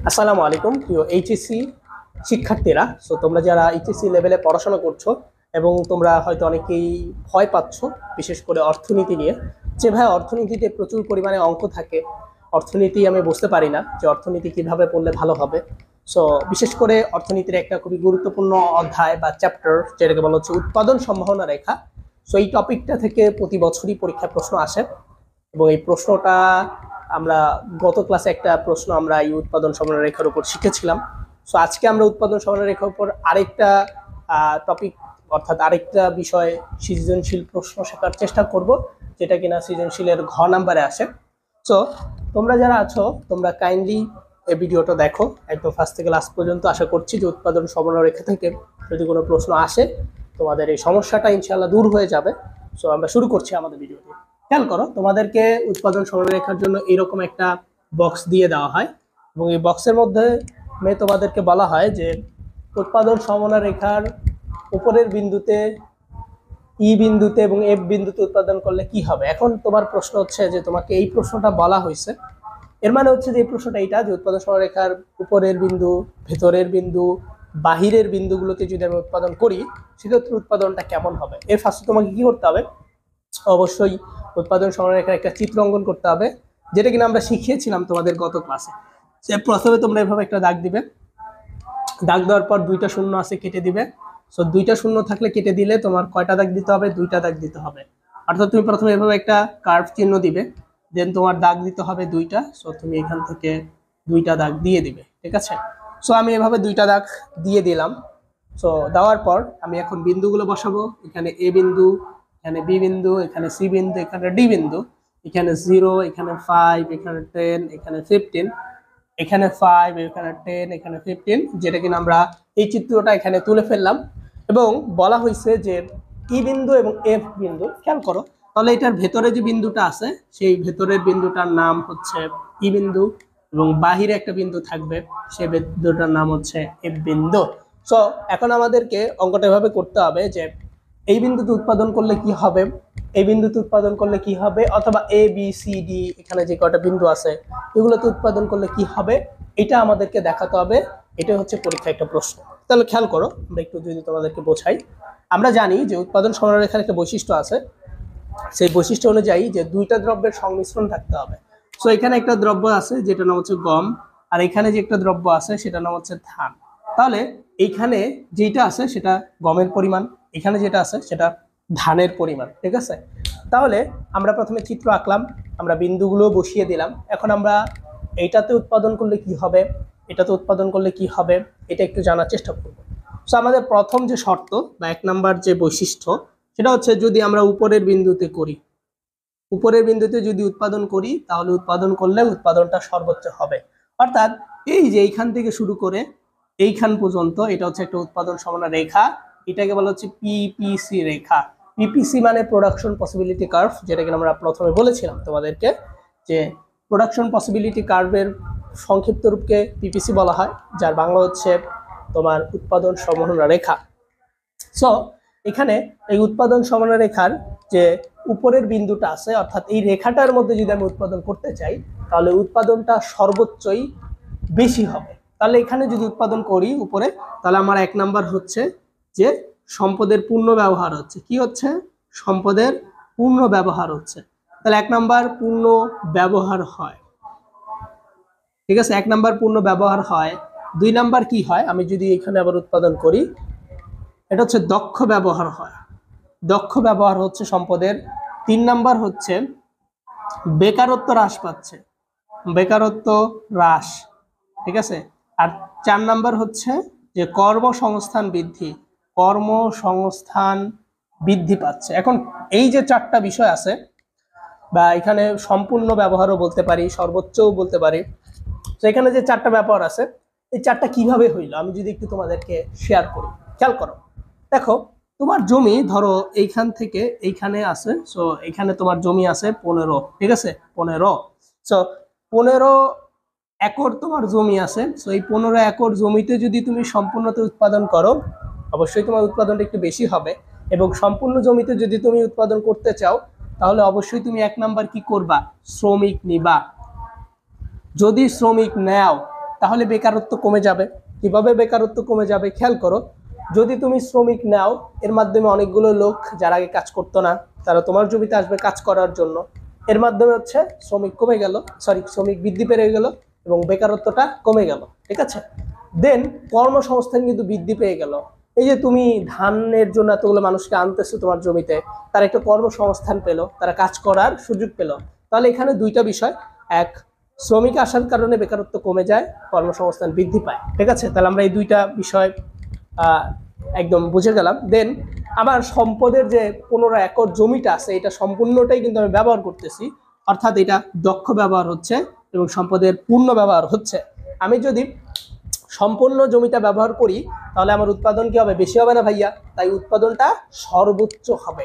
আসসালামু আলাইকুম প্রিয় এইচএসসি শিক্ষার্থীরা। সো তোমরা যারা এইচএসসি লেভেলে পড়াশোনা করছো এবং তোমরা হয়তো অনেকেই ভয় পাচ্ছ, বিশেষ করে অর্থনীতি নিয়ে, যে ভাই অর্থনীতিতে প্রচুর পরিমাণে অঙ্ক থাকে, অর্থনীতি আমি বুঝতে পারি না যে অর্থনীতি কিভাবে পড়লে ভালো হবে। সো বিশেষ করে অর্থনীতির একটা খুবই গুরুত্বপূর্ণ অধ্যায় বা চ্যাপ্টার, যেটাকে বলা হচ্ছে উৎপাদন সম্ভাবনা রেখা। সো এই টপিকটা থেকে প্রতি বছরই পরীক্ষায় প্রশ্ন আসে এবং এই প্রশ্নটা আমরা গত ক্লাসে একটা প্রশ্ন আমরা এই উৎপাদন সমানুপাতিক রেখার উপর শিখেছিলাম। সো আজকে আমরা উৎপাদন সমানুপাতিক রেখার উপর আরেকটা টপিক, অর্থাৎ আরেকটা বিষয় সৃজনশীল প্রশ্ন শেখার চেষ্টা করব, যেটা কিনা সৃজনশীলের ঘ নাম্বারে আসে। সো তোমরা যারা আছো তোমরা কাইন্ডলি এই ভিডিওটা দেখো একদম ফার্স্ট থেকে লাস্ট পর্যন্ত। আশা করছি যে উৎপাদন সমানুপাতিক রেখা থেকে যদি কোনো প্রশ্ন আসে তোমাদের এই সমস্যাটা ইনশাআল্লাহ দূর হয়ে যাবে। সো আমরা শুরু করছি আমাদের ভিডিওটি। খেয়াল করো, তোমাদেরকে উৎপাদন সরলরেখার জন্য এরকম একটা বক্স দিয়ে দেওয়া হয় এবং এই বক্সের মধ্যে তোমাদেরকে বলা হয় যে উৎপাদন সমনা রেখার উপরের বিন্দুতে বিন্দুতে এবং এফ বিন্দুতে উৎপাদন করলে কি হবে। এখন তোমার প্রশ্ন হচ্ছে যে তোমাকে এই প্রশ্নটা বলা হয়েছে, এর মানে হচ্ছে যে এই প্রশ্নটা এইটা যে উৎপাদন সরলরেখার উপরের বিন্দু, ভেতরের বিন্দু, বাহিরের বিন্দুগুলোতে যদি আমি উৎপাদন করি সেক্ষেত্রে উৎপাদনটা কেমন হবে। এর ফার্স্টে তোমাকে কি করতে হবে, অবশ্যই উৎপাদন সরলরেখার একটা চিত্র অঙ্কন করতে হবে, যেটা কিনা আমরা শিখিয়েছিলাম তোমাদের গত ক্লাসে। সে প্রথমে তোমরা এভাবে একটা দাগ দিবে, দাগ দেওয়ার পর দুইটা শূন্য আছে কেটে দিবে। সো দুইটা শূন্য থাকলে কেটে দিলে তোমার কয়টা দাগ দিতে হবে, দুইটা দাগ দিতে হবে। অর্থাৎ তুমি প্রথমে এভাবে একটা কার্ভ চিহ্ন দিবে, দেন তোমার দাগ দিতে হবে দুইটা। সো তুমি এখান থেকে দুইটা দাগ দিয়ে দিবে, ঠিক আছে। সো আমি এভাবে দুইটা দাগ দিয়ে দিলাম। সো দেওয়ার পর আমি এখন বিন্দুগুলো বসাবো। এখানে এ বিন্দু, এখানে বি বিন্দু, এখানে সি বিন্দু, এখানে ডি বিন্দু, এখানে 0, এখানে 5, এখানে 10, এখানে 15, এখানে 5, এখানে 10, এখানে 15, যেটা কিনা আমরা এই চিত্রটা এখানে তুলে ফেললাম। এবং বলা হয়েছে যে ই বিন্দু এবং এফ বিন্দু, খেয়াল করো তাহলে এটার ভেতরে যে বিন্দুটা আছে সেই ভেতরের বিন্দুটার নাম হচ্ছে ই বিন্দু এবং বাহিরে একটা বিন্দু থাকবে সেই বিন্দুটার নাম হচ্ছে এফ বিন্দু। সো এখন আমাদেরকে অঙ্কটা এভাবে করতে হবে যে এই বিন্দুতে উৎপাদন করলে কি হবে, এই বিন্দুতে উৎপাদন করলে কি হবে, অথবা এ বি সি ডি এখানে যে কয়টা বিন্দু আছে এগুলোতে উৎপাদন করলে কি হবে, এটা আমাদেরকে দেখাতে হবে। এটা হচ্ছে পরীক্ষা একটা প্রশ্ন। তাহলে খেয়াল করো, আমরা একটু যদি তোমাদেরকে বোঝাই। আমরা জানি যে উৎপাদন সরলরেখার একটা বৈশিষ্ট্য আছে, সেই বৈশিষ্ট্য অনুযায়ী যে দুইটা দ্রব্যের সংমিশ্রণ থাকতে হবে। সো এখানে একটা দ্রব্য আছে যেটা নাম হচ্ছে গম, আর এখানে যে একটা দ্রব্য আছে সেটা নাম হচ্ছে ধান। তাহলে এইখানে যেটা আছে সেটা গমের পরিমাণ, এখানে যেটা আছে সেটা ধানের পরিমাণ, ঠিক আছে। তাহলে আমরা প্রথমে চিত্র আঁকলাম, আমরা বিন্দুগুলো বসিয়ে দিলাম। এখন আমরা এইটাতে উৎপাদন করলে কি হবে, এটাতে উৎপাদন করলে কি হবে, এটা একটু জানার চেষ্টা করব। সো আমাদের প্রথম যে শর্ত বা 1 নাম্বার যে বৈশিষ্ট্য সেটা হচ্ছে যদি আমরা উপরের বিন্দুতে করি, উপরের বিন্দুতে যদি উৎপাদন করি তাহলে উৎপাদন করলে উৎপাদনটা সর্বোচ্চ হবে। অর্থাৎ এই যে এইখান থেকে শুরু করে এইখান পর্যন্ত এটা হচ্ছে একটা উৎপাদন সমানা রেখা, এটাকে বলা হচ্ছে পিপিসি রেখা। পিপিসি মানে প্রোডাকশন পসিবিলিটি কার্ভ, যেটাকে আমরা প্রথমে বলেছিলাম তোমাদেরকে যে প্রোডাকশন পসিবিলিটি কার্ভের সংক্ষিপ্ত রূপকে পিপিসি বলা হয়, যার বাংলা হচ্ছে তোমার উৎপাদন সম্ভাবনা রেখা। সো এখানে এই উৎপাদন সমানা রেখার যে উপরের বিন্দুটা আছে, অর্থাৎ এই রেখাটার মধ্যে যদি আমি উৎপাদন করতে চাই তাহলে উৎপাদনটা সর্বোচ্চই বেশি হবে। তাহলে এখানে যদি উৎপাদন করি উপরে, তাহলে আমার 1 নাম্বার হচ্ছে যে সম্পদের পূর্ণ ব্যবহার হচ্ছে। কি হচ্ছে? সম্পদের পূর্ণ ব্যবহার হচ্ছে। তাহলে 1 নাম্বার পূর্ণ ব্যবহার হয়, ঠিক আছে। 1 নাম্বার পূর্ণ ব্যবহার হয়। 2 নাম্বার কি হয়, আমি যদি এখানে আবার উৎপাদন করি, এটা হচ্ছে দক্ষ ব্যবহার হয়। দক্ষ ব্যবহার হচ্ছে সম্পদের। 3 নাম্বার হচ্ছে বেকারত্ব হ্রাস পাচ্ছে, বেকারত্ব হ্রাস, ঠিক আছে। আর 4 নাম্বার হচ্ছে যে কর্মসংস্থান বৃদ্ধি, কর্মসংস্থান বৃদ্ধি পাচ্ছে। এখন এই যে 4টা বিষয় আছে, বা এখানে সম্পূর্ণ ব্যবহারও বলতে পারি, সর্বোচ্চও বলতে পারি। তো এখানে যে 4টা ব্যাপার আছে, এই 4টা কিভাবে হইলো আমি যদি একটু তোমাদেরকে শেয়ার করি। খেয়াল করো, দেখো তোমার জমি ধরো এইখান থেকে এইখানে আছে। সো এখানে তোমার জমি আছে 15, ঠিক আছে, 15। সো 15 একর তোমার জমি আছে। সো এই 15 একর জমিতে যদি তুমি সম্পূর্ণতে উৎপাদন করো অবশ্যই তোমার উৎপাদনটা একটু বেশি হবে। এবং সম্পূর্ণ জমিতে যদি তুমি উৎপাদন করতে চাও তাহলে অবশ্যই তুমি 1 নাম্বার কি করবা, শ্রমিক নিবা। যদি শ্রমিক নাও তাহলে বেকারত্ব কমে যাবে। কিভাবে বেকারত্ব কমে যাবে খেয়াল করো, যদি তুমি শ্রমিক নাও, এর মাধ্যমে অনেকগুলো লোক যারা আগে কাজ করতো না তারা তোমার জমিতে আসবে কাজ করার জন্য, এর মাধ্যমে হচ্ছে শ্রমিক কমে গেল, শ্রমিক বৃদ্ধি পেয়ে গেল এবং বেকারত্বটা কমে গেল। ঠিক আছে, দেন কর্মসংস্থান কিন্তু বৃদ্ধি পেয়ে গেল। এই যে তুমি ধানের জন্য এতগুলো মানুষকে আনতেছো তোমার জমিতে, তারা একটা কর্মসংস্থান পেলো, তারা কাজ করার সুযোগ পেলো। তাহলে এখানে দুইটা বিষয়, এক শ্রমিক আসার কারণে বেকারত্ব কমে যায়, কর্মসংস্থান বৃদ্ধি পায়। ঠিক আছে, তাহলে আমরা এই দুইটা বিষয় একদম বুঝে গেলাম। দেন আমার সম্পদের যে 15 একর জমিটা আছে, এটা সম্পূর্ণটাই কিন্তু আমি ব্যবহার করতেছি, অর্থাৎ এটা দক্ষ ব্যবহার হচ্ছে এবং সম্পদের পূর্ণ ব্যবহার হচ্ছে। আমি যদি সম্পূর্ণ জমিটা ব্যবহার করি তাহলে আমার উৎপাদন কি হবে? বেশি হবে না ভাইয়া? তাই উৎপাদনটা সর্বোচ্চ হবে।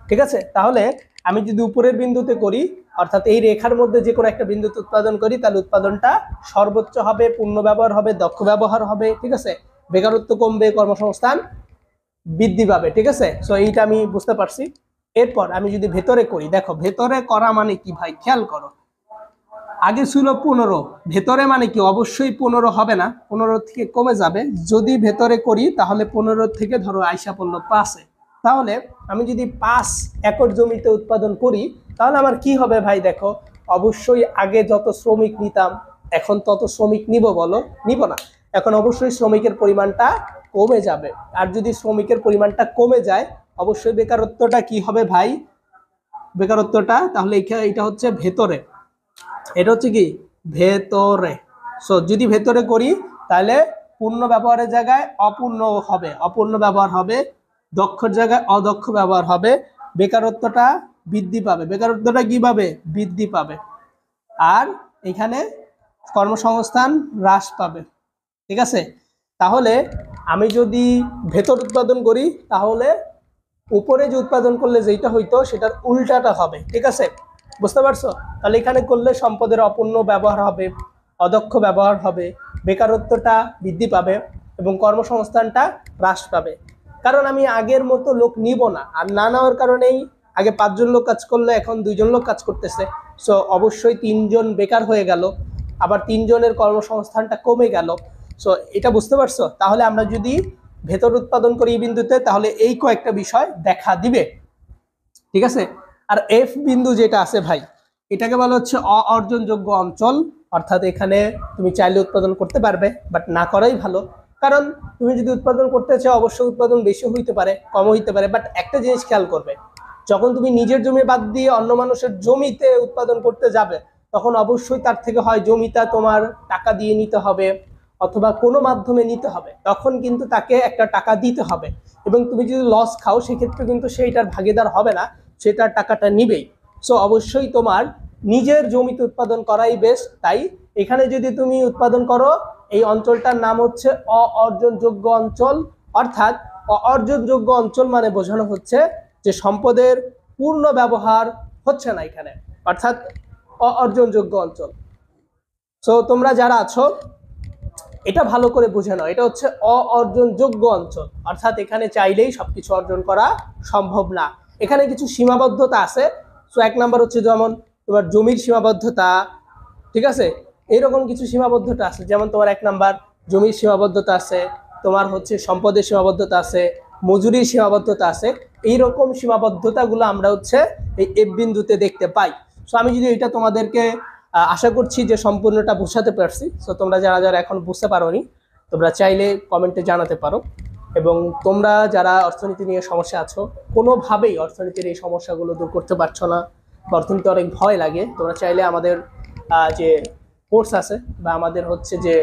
ঠিক আছে, তাহলে আমি যদি উপরের বিন্দুতে করি, অর্থাৎ এই রেখার মধ্যে যে কোনো একটা বিন্দুতে উৎপাদন করি, তাহলে উৎপাদনটা সর্বোচ্চ হবে, পূর্ণ ব্যবহার হবে, দক্ষ ব্যবহার হবে। ঠিক আছে, বেকারত্ব কমবে, কর্মসংস্থান বৃদ্ধি পাবে। ঠিক আছে, সো এইটা আমি বুঝতে পারছি। এরপর আমি যদি ভেতরে করি, দেখো ভেতরে করা মানে কি ভাই, খেয়াল করো, আগে ছিল 15, ভেতরে মানে কি অবশ্যই 15 হবে না, 15 থেকে কমে যাবে। যদি ভেতরে করি তাহলে 15 থেকে ধরো আইসা পড়লো 5-এ। তাহলে আমি যদি 5 একর জমিতে উৎপাদন করি তাহলে আমার কি হবে ভাই? দেখো, অবশ্যই আগে যত শ্রমিক নিতাম এখন তত শ্রমিক নিব বলো? নিব না। এখন অবশ্যই শ্রমিকের পরিমাণটা কমে যাবে। আর যদি শ্রমিকের পরিমাণটা কমে যায়, অবশ্যই বেকারত্বটা কি হবে ভাই? বেকারত্বটা তাহলে এটা হচ্ছে ভেতরে, এটা হচ্ছে কি ভেতরে। সো যদি ভেতরে করি তাহলে পূর্ণ ব্যবহারের জায়গায় অপূর্ণ হবে, অপূর্ণ ব্যবহার হবে, দক্ষর জায়গায় অদক্ষ ব্যবহার হবে, বেকারত্বটা বৃদ্ধি পাবে। বেকারত্বটা কিভাবে বৃদ্ধি পাবে? আর এখানে কর্মসংস্থান হ্রাস পাবে। ঠিক আছে, তাহলে আমি যদি ভেতর উৎপাদন করি তাহলে উপরে যে উৎপাদন করলে যেটা হইতো সেটার উল্টাটা হবে। ঠিক আছে, বুঝতে পারছো? তাহলে এখানে করলে সম্পদের অপূর্ণ ব্যবহার হবে, অদক্ষ ব্যবহার হবে, বেকারত্বটা বৃদ্ধি পাবে এবং কর্মসংস্থানটা হ্রাস পাবে। কারণ আমি আগের মতো লোক নিব না, আর না নেওয়ার কারণেই আগে 5 জন লোক কাজ করলে এখন 2 জন লোক কাজ করতেছে। সো অবশ্যই 3 জন বেকার হয়ে গেল, আবার 3 জনের কর্মসংস্থানটা কমে গেল। সো এটা বুঝতে পারছো? তাহলে আমরা যদি ভেতর উৎপাদন করি এই বিন্দুতে তাহলে এই কয়েকটা বিষয় দেখা দিবে। ঠিক আছে, আর এফ বিন্দু যেটা আছে ভাই, এটাকে বলা হচ্ছে অর্জনযোগ্য অঞ্চল। অর্থাৎ এখানে তুমি চাইলে উৎপাদন করতে পারবে, বাট না করাই ভালো। কারণ তুমি যদি উৎপাদন করতে চাও অবশ্যই উৎপাদন বেশি হইতে পারে, কম হইতে পারে, বাট একটা জিনিস খেয়াল করবে, যখন তুমি নিজের জমি বাদ দিয়ে অন্য মানুষের জমিতে উৎপাদন করতে যাবে তখন অবশ্যই তার থেকে হয় জমিটা তোমার টাকা দিয়ে নিতে হবে অথবা কোনো মাধ্যমে নিতে হবে, তখন কিন্তু তাকে একটা টাকা দিতে হবে। এবং তুমি যদি লস খাও সেক্ষেত্রে কিন্তু সেইটার ভাগিদার হবে না, সেটার টাকাটা নিবেই। সো অবশ্যই তোমার নিজের জমিতে উৎপাদন করাই বেস্ট। তাই এখানে যদি তুমি উৎপাদন করো, এই অঞ্চলটার নাম হচ্ছে অর্জনযোগ্য অঞ্চল। অর্থাৎ অর্জনযোগ্য অঞ্চল মানে বোঝানো হচ্ছে যে সম্পদের পূর্ণ ব্যবহার হচ্ছে না এখানে, অর্থাৎ অর্জনযোগ্য অঞ্চল। সো তোমরা যারা আছো এটা ভালো করে বুঝে নাও, এটা হচ্ছে অর্জনযোগ্য অঞ্চল, অর্থাৎ এখানে চাইলেই সবকিছু অর্জন করা সম্ভব না, এখানে কিছু সীমাবদ্ধতা আছে। সো 1 নাম্বার হচ্ছে যেমন তোমার জমির সীমাবদ্ধতা। ঠিক আছে, এইরকম কিছু সীমাবদ্ধতা আছে, যেমন তোমার 1 নাম্বার জমির সীমাবদ্ধতা আছে, তোমার হচ্ছে সম্পদের সীমাবদ্ধতা আছে, মজুরির সীমাবদ্ধতা আছে। এইরকম সীমাবদ্ধতাগুলো আমরা হচ্ছে এই এফ বিন্দুতে দেখতে পাই। সো আমি যদি এটা তোমাদেরকে আশা করছি যে সম্পূর্ণটা বোঝাতে পারছি। সো তোমরা যারা যারা এখন বুঝতে পারোনি তোমরা চাইলে কমেন্টে জানাতে পারো। এবং তোমরা যারা অর্থনীতি নিয়ে সমস্যা আছো, কোনোভাবেই অর্থনীতির এই সমস্যাগুলো দূর করতে পারছো না বা অর্থনীতি অনেক ভয় লাগে, তোমরা চাইলে আমাদের যে কোর্স আছে বা আমাদের হচ্ছে যে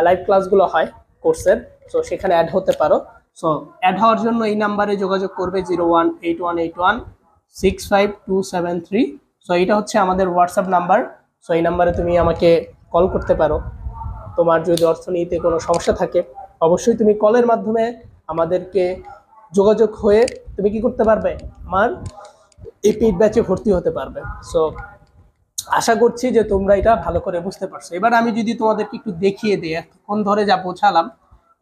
লাইভ ক্লাসগুলো হয় কোর্সের, সো সেখানে অ্যাড হতে পারো। সো অ্যাড হওয়ার জন্য এই নাম্বারে যোগাযোগ করবে 018181652273। সো এটা হচ্ছে আমাদের হোয়াটসঅ্যাপ নাম্বার। সো এই নাম্বারে তুমি আমাকে কল করতে পারো। তোমার যদি অর্থনীতিতে কোনো সমস্যা থাকে অবশ্যই তুমি কলের মাধ্যমে আমাদেরকে যোগাযোগ হয়ে তুমি কি করতে পারবে, আমার এই পেইড ব্যাচে ভর্তি হতে পারবে। সো আশা করছি যে তোমরা এটা ভালো করে বুঝতে পারছো। এবার আমি যদি তোমাদেরকে একটু দেখিয়ে দিই, এতক্ষণ ধরে যা বোঝালাম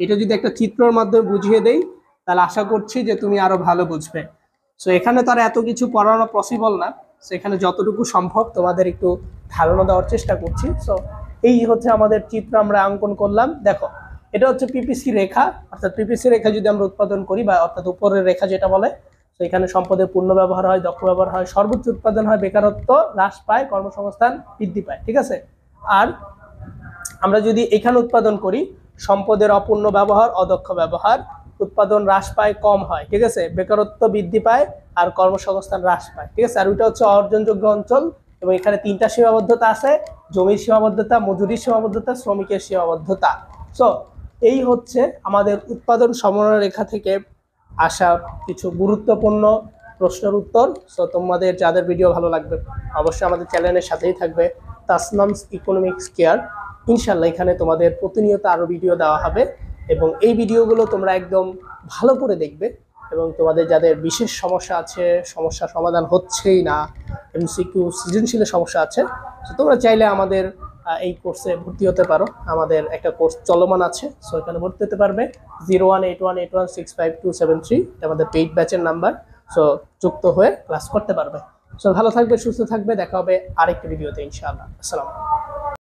এটা যদি একটা চিত্রের মাধ্যমে বুঝিয়ে দেই তাহলে আশা করছি যে তুমি আরো ভালো বুঝবে। সো এখানে তো আর এত কিছু পড়ানো পসিবল না, সো এখানে যতটুকু সম্ভব তোমাদের একটু ধারণা দেওয়ার চেষ্টা করছি। সো এই হচ্ছে আমাদের চিত্র আমরা অঙ্কন করলাম। দেখো এটা হচ্ছে পিপিসি রেখা, অর্থাৎ পিপিসি রেখা যদি আমরা উৎপাদন করি বা অর্থাৎ উপরের রেখা যেটা বলে, তো এখানে সম্পদের পূর্ণ ব্যবহার হয়, দক্ষ ব্যবহার হয়, সর্বোচ্চ উৎপাদন হয়, বেকারত্ব হ্রাস পায়, কর্মসংস্থান বৃদ্ধি পায়। ঠিক আছে, আর আমরা যদি এখানে উৎপাদন করি সম্পদের অপূর্ণ ব্যবহার, অদক্ষ ব্যবহার, উৎপাদন হ্রাস পায়, কম হয়। ঠিক আছে, বেকারত্ব বৃদ্ধি পায় আর কর্মসংস্থান হ্রাস পায়। ঠিক আছে, আর ওইটা হচ্ছে অর্জনযোগ্য অঞ্চল এবং এখানে তিনটা সীমাবদ্ধতা আছে: জমির সীমাবদ্ধতা, মজুরির সীমাবদ্ধতা, শ্রমিকের সীমাবদ্ধতা। সো এই হচ্ছে আমাদের উৎপাদন সমরেখা থেকে আসা কিছু গুরুত্বপূর্ণ প্রশ্নের উত্তর। সো তোমাদের যাদের ভিডিও ভালো লাগবে অবশ্যই আমাদের চ্যানেলের সাথেই থাকবে, তাসনামস ইকোনমিক্স কেয়ার। ইনশাল্লাহ এখানে তোমাদের প্রতিনিয়ত আরও ভিডিও দেওয়া হবে এবং এই ভিডিওগুলো তোমরা একদম ভালো করে দেখবে এবং তোমাদের যাদের বিশেষ সমস্যা আছে, সমস্যা সমাধান হচ্ছেই না, এমসিকিউ সৃজনশীলের সমস্যা আছে, তো তোমরা চাইলে আমাদের এই কোর্সে ভর্তি হতে পারো। আমাদের একটা কোর্স চলমান আছে, সো এখানে ভর্তি হতে পারবে। 0181816527 এটা আমাদের পেইড ব্যাচের নাম্বার। সো যুক্ত হয়ে ক্লাস করতে পারবে। সো ভালো থাকবে, সুস্থ থাকবে, দেখা হবে আরেকটি ভিডিওতে ইনশাআল্লাহ। আসসালামু আলাইকুম।